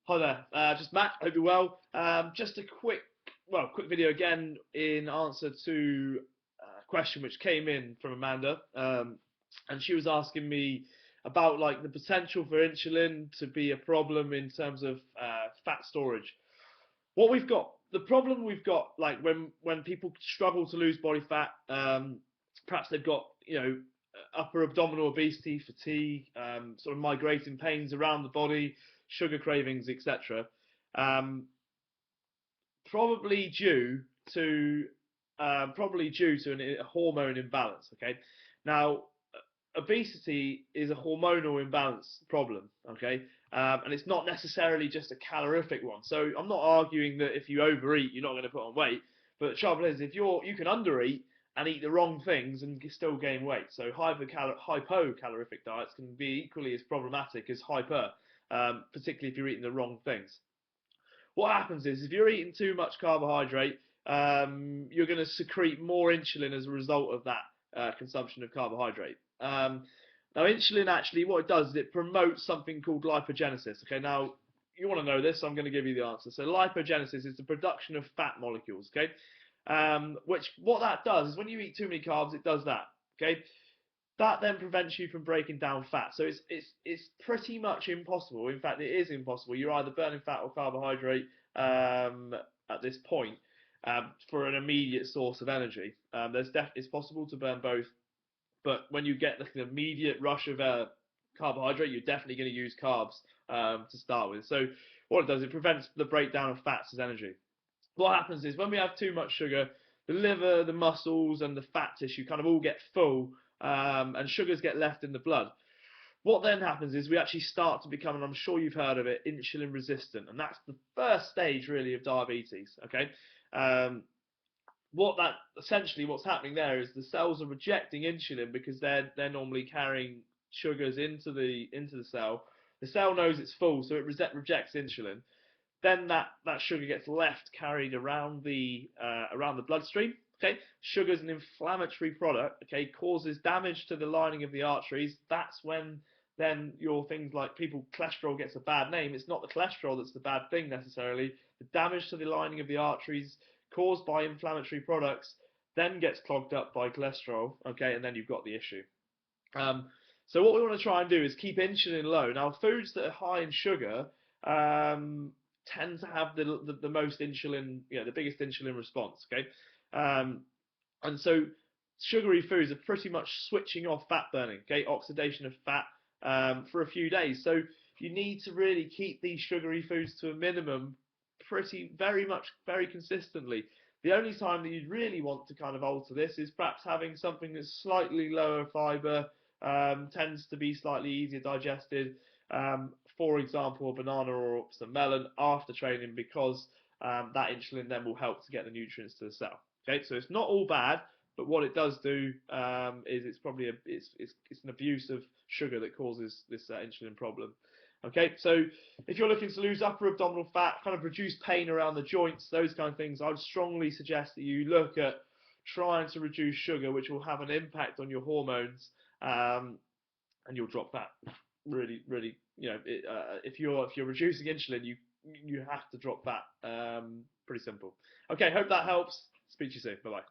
Hi there, just Matt. Hope you're well. Just a quick video again in answer to a question which came in from Amanda, and she was asking me about like the potential for insulin to be a problem in terms of fat storage. The problem we've got, like when people struggle to lose body fat, perhaps they've got upper abdominal obesity, fatigue, sort of migrating pains around the body, sugar cravings, etc. Um, probably due to a hormone imbalance. Okay, now obesity is a hormonal imbalance problem. Okay, and it's not necessarily just a calorific one. So I'm not arguing that if you overeat, you're not going to put on weight. But the trouble is, if you can undereat and eat the wrong things and still gain weight. So hypocalorific diets can be equally as problematic as hyper, particularly if you're eating the wrong things. What happens is if you're eating too much carbohydrate, you're going to secrete more insulin as a result of that consumption of carbohydrate. Now, insulin actually, what it does is it promotes something called lipogenesis. Okay, now you want to know this, so I'm going to give you the answer. So, lipogenesis is the production of fat molecules. Okay, which what that does is when you eat too many carbs, it does that. Okay, that then prevents you from breaking down fat. So it's pretty much impossible. In fact, it is impossible. You're either burning fat or carbohydrate at this point for an immediate source of energy. It's possible to burn both, but when you get the immediate rush of carbohydrate, you're definitely going to use carbs to start with. So what it does, it prevents the breakdown of fats as energy. What happens is when we have too much sugar, the liver, the muscles, and the fat tissue kind of all get full, and sugars get left in the blood. What then happens is we actually start to become, and I'm sure you've heard of it, insulin resistant, and that's the first stage really of diabetes. Okay, um, what's happening there is the cells are rejecting insulin because they're normally carrying sugars into the cell. The cell knows it's full, so it rejects insulin. Then that sugar gets left carried around the bloodstream. Okay, sugar is an inflammatory product. Okay, causes damage to the lining of the arteries. That's when then your things like cholesterol gets a bad name. It's not the cholesterol that's the bad thing necessarily. The damage to the lining of the arteries caused by inflammatory products then gets clogged up by cholesterol. Okay, and then you've got the issue. Um, so what we want to try and do is keep insulin low. Now, foods that are high in sugar tend to have the most insulin, the biggest insulin response. Okay, um, and so sugary foods are pretty much switching off fat burning. Okay, oxidation of fat for a few days. So you need to really keep these sugary foods to a minimum, very consistently. The only time that you'd really want to kind of alter this is perhaps having something that's slightly lower fiber, tends to be slightly easier digested. For example, a banana or some melon after training, because that insulin then will help to get the nutrients to the cell. Okay, so it's not all bad, but what it does do is it's an abuse of sugar that causes this insulin problem. Okay, so if you're looking to lose upper abdominal fat, kind of reduce pain around the joints, those kind of things, I would strongly suggest that you look at trying to reduce sugar, which will have an impact on your hormones, and you'll drop fat. Really, really, if you're reducing insulin, you have to drop fat. Pretty simple. Okay, hope that helps. Speak to you soon. Bye bye.